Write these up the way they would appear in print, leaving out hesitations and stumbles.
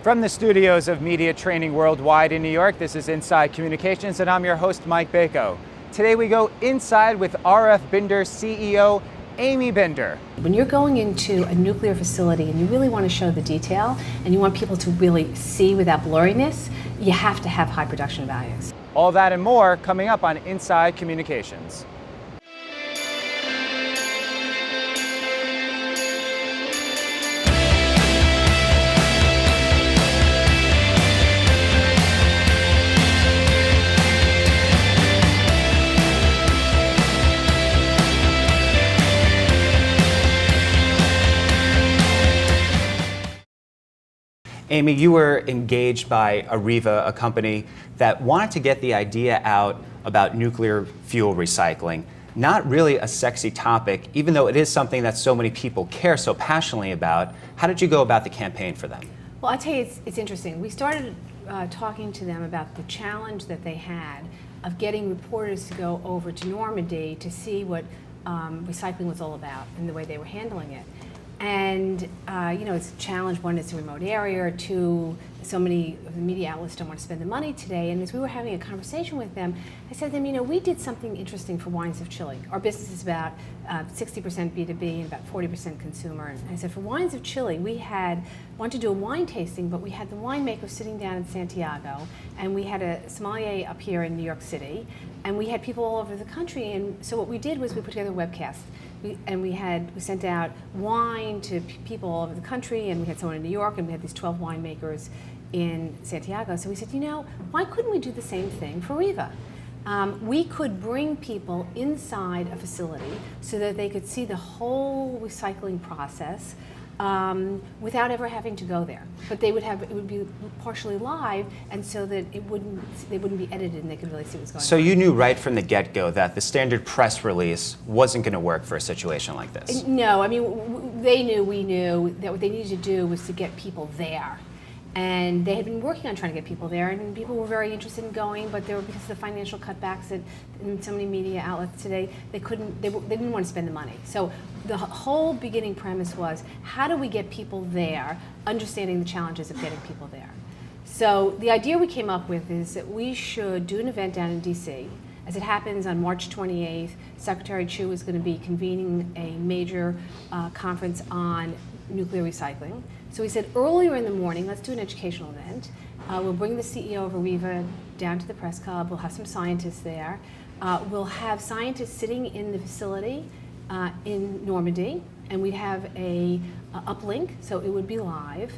From the studios of Media Training Worldwide in New York, this is Inside Communications, and I'm your host, Mike Bako. Today we go inside with RF Binder CEO, Amy Binder. When you're going into a nuclear facility and you really want to show the detail and you want people to really see without blurriness, you have to have high production values. All that and more coming up on Inside Communications. Amy, you were engaged by AREVA, a company that wanted to get the idea out about nuclear fuel recycling. Not really a sexy topic, even though it is something that so many people care so passionately about. How did you go about the campaign for them? Well, I'll tell you, it's interesting. We started talking to them about the challenge that they had of getting reporters to go over to Normandy to see what recycling was all about and the way they were handling it. And it's a challenge. One, it's a remote area. Two, so many of the media outlets don't want to spend the money today. And as we were having a conversation with them, I said to them, we did something interesting for Wines of Chile. Our business is about 60% B2B and about 40% consumer. And I said, for Wines of Chile, we wanted to do a wine tasting, but we had the winemaker sitting down in Santiago, and we had a sommelier up here in New York City, and we had people all over the country. And so what we did was we put together a webcast. We sent out wine to people all over the country, and we had someone in New York, and we had these 12 winemakers in Santiago. So we said, why couldn't we do the same thing for AREVA? We could bring people inside a facility so that they could see the whole recycling process without ever having to go there. But it would be partially live, and so that they wouldn't be edited and they could really see what's going on. So you knew right from the get-go that the standard press release wasn't going to work for a situation like this? No, they knew, we knew that what they needed to do was to get people there. And they had been working on trying to get people there, and people were very interested in going, but because of the financial cutbacks in so many media outlets today, they didn't want to spend the money. So the whole beginning premise was, how do we get people there, understanding the challenges of getting people there? So the idea we came up with is that we should do an event down in DC. As it happens, on March 28th, Secretary Chu is going to be convening a major conference on nuclear recycling. So we said earlier in the morning, let's do an educational event. We'll bring the CEO of AREVA down to the press club. We'll have some scientists there. We'll have scientists sitting in the facility in Normandy, and we'd have a uplink, so it would be live.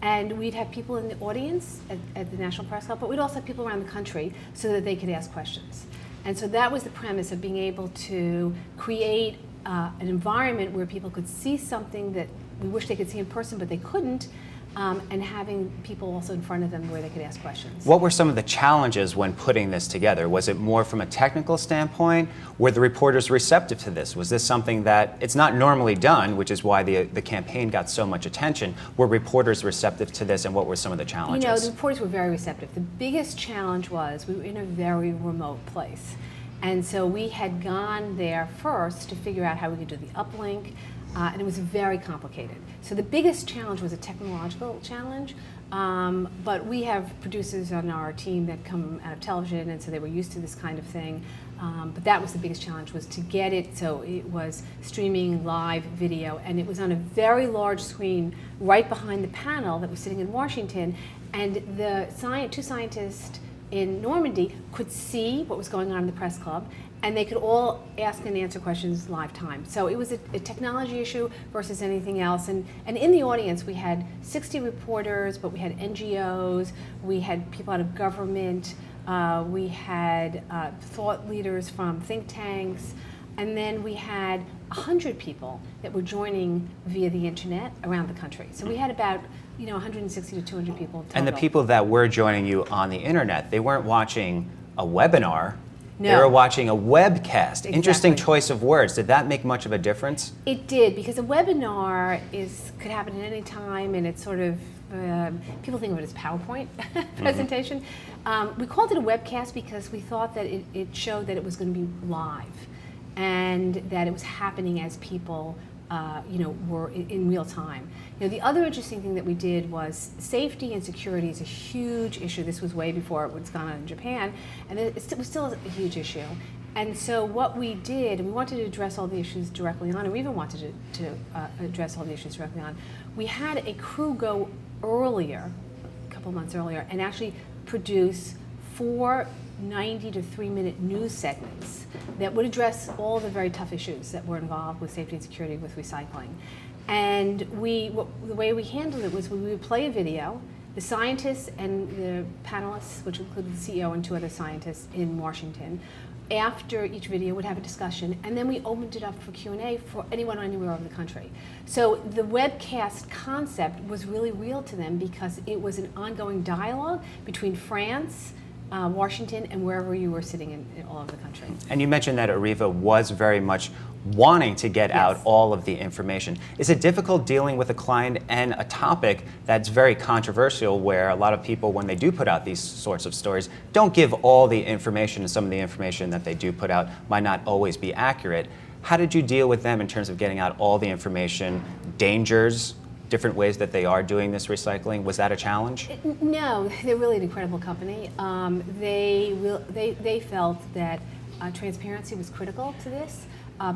And we'd have people in the audience at the National Press Club, but we'd also have people around the country so that they could ask questions. And so that was the premise of being able to create an environment where people could see something that we wish they could see in person, but they couldn't, and having people also in front of them where they could ask questions. What were some of the challenges when putting this together? Was it more from a technical standpoint? Were the reporters receptive to this? Was this something that it's not normally done, which is why the campaign got so much attention? Were reporters receptive to this, and what were some of the challenges? The reporters were very receptive. The biggest challenge was we were in a very remote place. And so we had gone there first to figure out how we could do the uplink, and it was very complicated. So the biggest challenge was a technological challenge, but we have producers on our team that come out of television, and so they were used to this kind of thing. But that was the biggest challenge, was to get it so it was streaming live video, and it was on a very large screen right behind the panel that was sitting in Washington, and the two scientists in Normandy could see what was going on in the press club, and they could all ask and answer questions live time. So it was a technology issue versus anything else. And in the audience, we had 60 reporters, but we had NGOs, we had people out of government, we had thought leaders from think tanks, and then we had 100 people that were joining via the internet around the country. So we had about 160 to 200 people total. And the people that were joining you on the internet, they weren't watching a webinar. No. They were watching a webcast. Exactly. Interesting choice of words. Did that make much of a difference? It did, because a webinar could happen at any time, and it's sort of, people think of it as PowerPoint presentation. We called it a webcast because we thought that it showed that it was going to be live, and that it was happening as people were in real time. The other interesting thing that we did was safety and security is a huge issue. This was way before what's gone on in Japan, and it was still a huge issue. And so what we did, and we wanted to address all the issues directly on, and we even wanted to address all the issues directly on. We had a crew go earlier, a couple months earlier, and actually produce 4 90 to 3-minute news segments that would address all the very tough issues that were involved with safety and security with recycling. And the way we handled it was we would play a video. The scientists and the panelists, which included the CEO and 2 other scientists in Washington, after each video would have a discussion, and then we opened it up for Q&A for anyone anywhere over the country. So the webcast concept was really real to them because it was an ongoing dialogue between France, Washington, and wherever you were sitting in all over the country. And you mentioned that AREVA was very much wanting to get out all of the information. Is it difficult dealing with a client and a topic that's very controversial, where a lot of people, when they do put out these sorts of stories, don't give all the information, and some of the information that they do put out might not always be accurate? How did you deal with them in terms of getting out all the information, dangers, different ways that they are doing this recycling? Was that a challenge? No, they're really an incredible company. They felt that transparency was critical to this.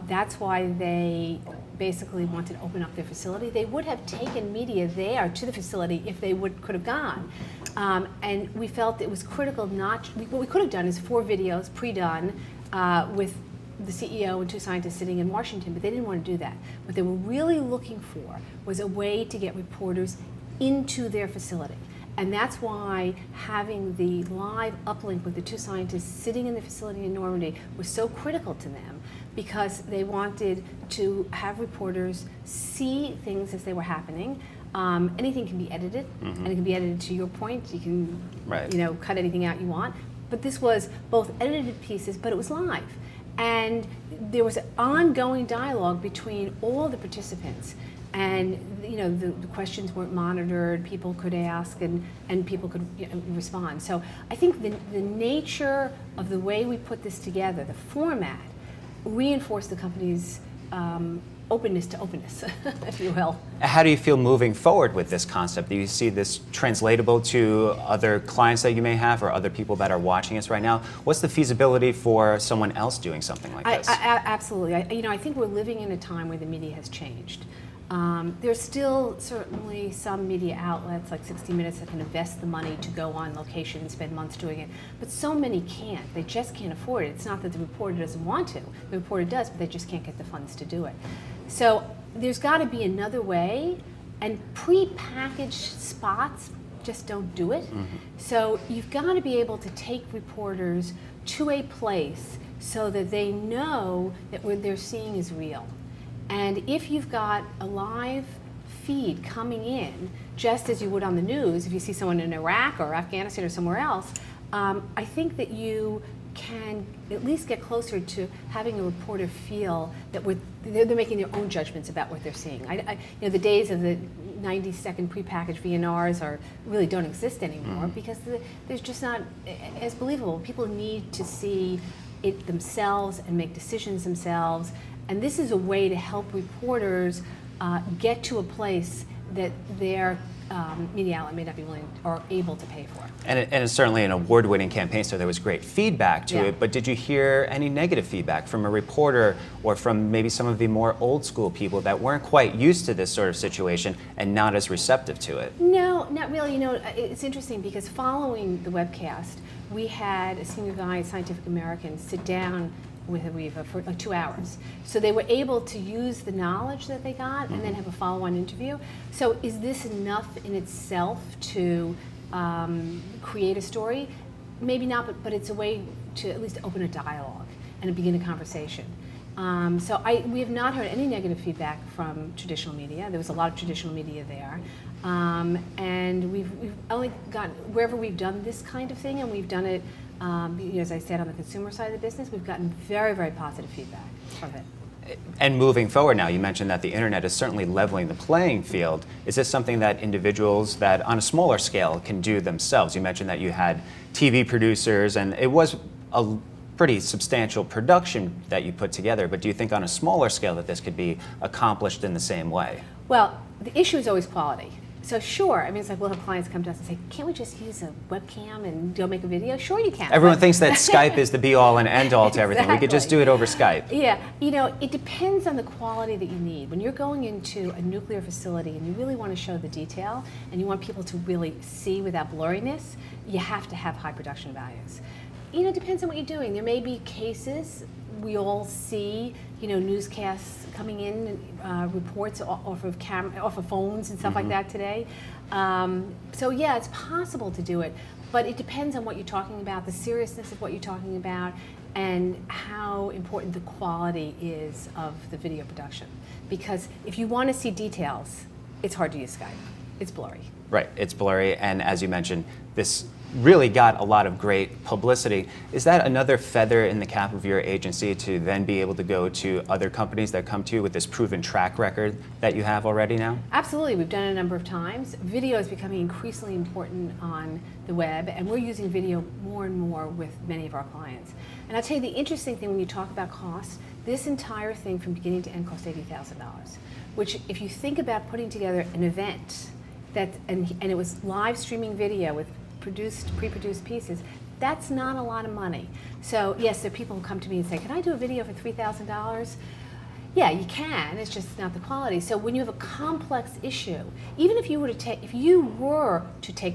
That's why they basically wanted to open up their facility. They would have taken media there to the facility if they could have gone. And we felt it was critical what we could have done is 4 videos pre-done with the CEO and 2 scientists sitting in Washington, but they didn't want to do that. What they were really looking for was a way to get reporters into their facility. And that's why having the live uplink with the 2 scientists sitting in the facility in Normandy was so critical to them, because they wanted to have reporters see things as they were happening. Anything can be edited, and it can be edited to your point. You can cut anything out you want. But this was both edited pieces, but it was live. And there was an ongoing dialogue between all the participants. And the questions weren't monitored, people could ask, and people could respond. So I think the nature of the way we put this together, the format, reinforced the company's openness to openness, if you will. How do you feel moving forward with this concept? Do you see this translatable to other clients that you may have, or other people that are watching us right now? What's the feasibility for someone else doing something like this? Absolutely. I think we're living in a time where the media has changed. There's still certainly some media outlets like 60 Minutes that can invest the money to go on location and spend months doing it, but so many can't. They just can't afford it. It's not that the reporter doesn't want to. The reporter does, but they just can't get the funds to do it. So there's got to be another way, and pre-packaged spots just don't do it. So you've got to be able to take reporters to a place so that they know that what they're seeing is real. And if you've got a live feed coming in, just as you would on the news, if you see someone in Iraq or Afghanistan or somewhere else, I think that you can at least get closer to having a reporter feel that they're making their own judgments about what they're seeing. The days of the 90-second prepackaged VNRs really don't exist anymore, because there's just not as believable. People need to see it themselves and make decisions themselves. And this is a way to help reporters get to a place that their media outlet may not be willing or able to pay for. And it's certainly an award-winning campaign, so there was great feedback to it. But did you hear any negative feedback from a reporter, or from maybe some of the more old-school people that weren't quite used to this sort of situation and not as receptive to it? No, not really. It's interesting because following the webcast, we had a senior guy at Scientific American sit down with AREVA for like 2 hours. So they were able to use the knowledge that they got and then have a follow-on interview. So is this enough in itself to create a story? Maybe not, but it's a way to at least open a dialogue and begin a conversation. We have not heard any negative feedback from traditional media. There was a lot of traditional media there. And we've only gotten, wherever we've done this kind of thing, and we've done it as I said, on the consumer side of the business, we've gotten very, very positive feedback from it. And moving forward now, you mentioned that the internet is certainly leveling the playing field. Is this something that individuals that on a smaller scale can do themselves? You mentioned that you had TV producers, and it was a pretty substantial production that you put together, but do you think on a smaller scale that this could be accomplished in the same way? Well, the issue is always quality. So sure, I mean, it's like we'll have clients come to us and say, can't we just use a webcam and go make a video? Sure you can. Everyone thinks that Skype is the be-all and end-all to everything. We could just do it over Skype. Yeah, you know, it depends on the quality that you need. When you're going into a nuclear facility and you really want to show the detail and you want people to really see without blurriness, you have to have high production values. You know, it depends on what you're doing. There may be cases we all see, you know, newscasts coming in, reports off of phones and stuff like that today. So yeah, it's possible to do it, but it depends on what you're talking about, the seriousness of what you're talking about, and how important the quality is of the video production. Because if you want to see details, it's hard to use Skype. It's blurry. Right, it's blurry, and as you mentioned, this really got a lot of great publicity. Is that another feather in the cap of your agency to then be able to go to other companies that come to you with this proven track record that you have already now? Absolutely, we've done it a number of times. Video is becoming increasingly important on the web, and we're using video more and more with many of our clients. And I'll tell you the interesting thing when you talk about cost, this entire thing from beginning to end cost $80,000, which if you think about putting together an event, and it was live streaming video with pre-produced pieces, that's not a lot of money. So yes, there are people who come to me and say, can I do a video for $3,000? Yeah, you can, it's just not the quality. So when you have a complex issue, even if you were to take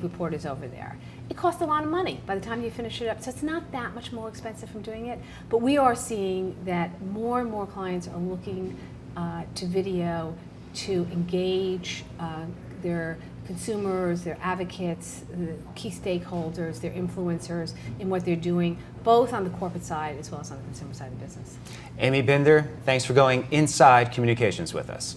reporters over there, it costs a lot of money by the time you finish it up. So it's not that much more expensive from doing it, but we are seeing that more and more clients are looking to video to engage their consumers, their advocates, the key stakeholders, their influencers in what they're doing, both on the corporate side as well as on the consumer side of the business. Amy Binder, thanks for going inside communications with us.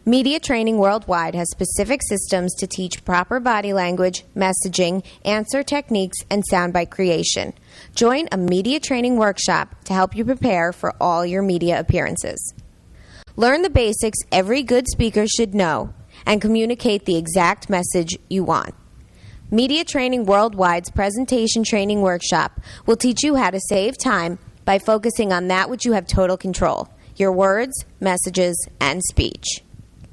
Media Training Worldwide has specific systems to teach proper body language, messaging, answer techniques, and soundbite creation. Join a media training workshop to help you prepare for all your media appearances. Learn the basics every good speaker should know and communicate the exact message you want. Media Training Worldwide's presentation training workshop will teach you how to save time by focusing on that which you have total control, your words, messages, and speech.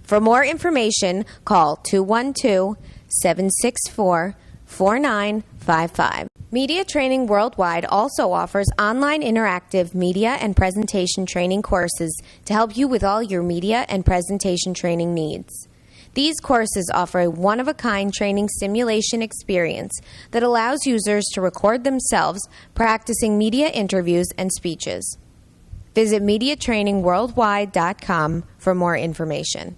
For more information, call 212-764-4955. Media Training Worldwide also offers online interactive media and presentation training courses to help you with all your media and presentation training needs. These courses offer a one-of-a-kind training simulation experience that allows users to record themselves practicing media interviews and speeches. Visit MediaTrainingWorldwide.com for more information.